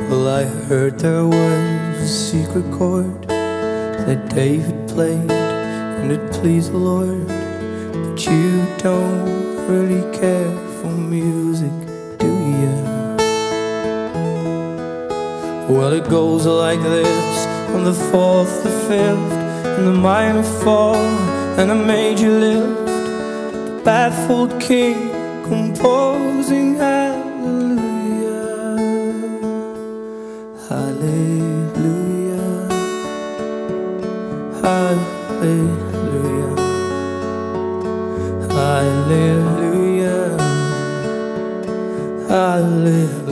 Well, I heard there was a secret chord that David played and it pleased the Lord. But you don't really care for music, do you? Well, it goes like this: on the fourth, the fifth, and the minor fall, and a major lift, the baffled king composing hallelujah, hallelujah, hallelujah, hallelujah, hallelujah.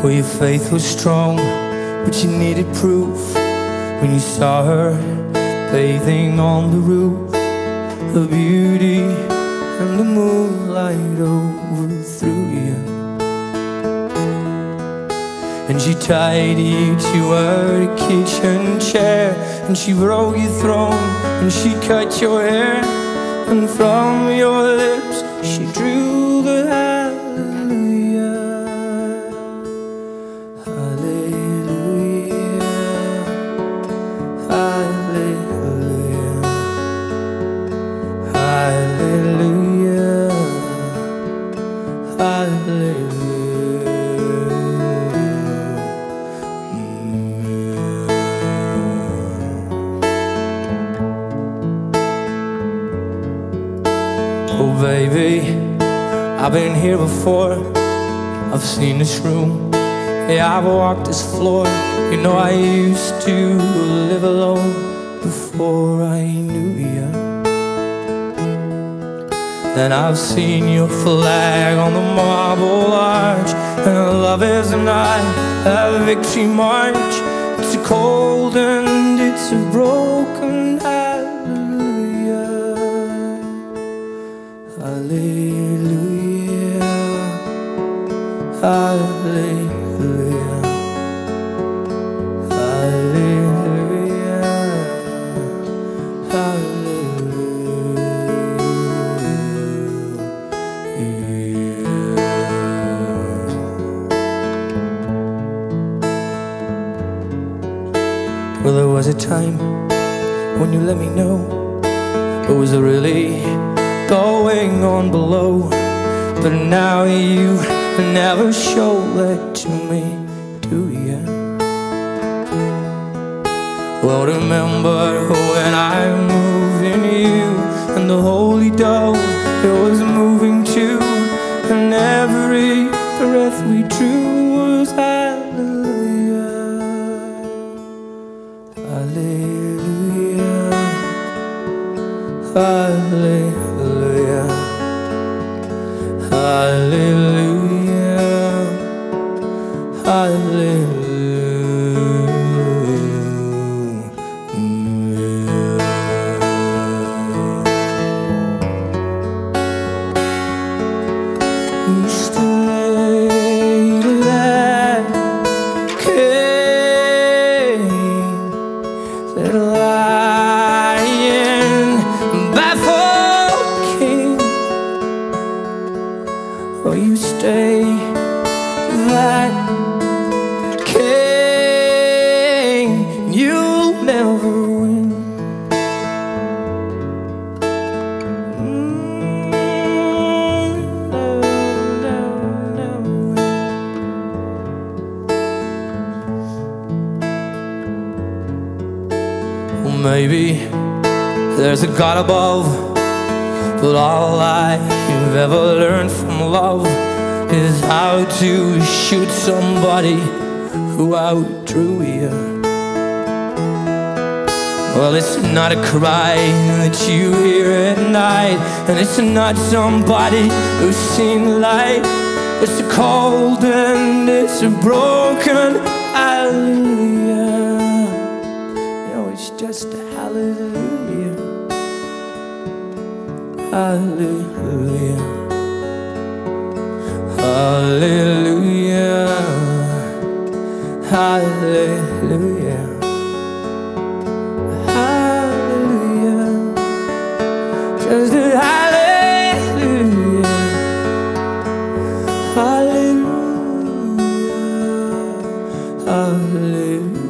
Well, your faith was strong, but you needed proof when you saw her bathing on the roof. Her beauty and the moonlight overthrew you, and she tied you to her kitchen chair, and she broke your throne, and she cut your hair, and from your lips she drew the hallelujah, hallelujah, hallelujah, hallelujah, hallelujah. Oh baby, I've been here before. I've seen this room, yeah, I've walked this floor. You know I used to live alone before I knew you. Then I've seen your flag on the marble arch, and love is a night, a victory march. It's a cold and it's a broken hallelujah, hallelujah, hallelujah, hallelujah, hallelujah. Well, there was a time when you let me know what was really going on below, but now you never show that to me, do ya? Well, remember when I moved in you, and the holy dove, it was moving too, and every breath we drew was hallelujah, hallelujah, hallelujah, hallelujah, hallelujah. Used to lay that king, that lion, baffled king. Oh, you stay that king, you'll never win. Well, maybe there's a God above, but all I've ever learned from love is how to shoot somebody who outdrew you. Well, it's not a cry that you hear at night, and it's not somebody who's seen the light. It's a cold and it's a broken hallelujah. You know, it's just a hallelujah, hallelujah, hallelujah, hallelujah, hallelujah. just a hallelujah, hallelujah, hallelujah.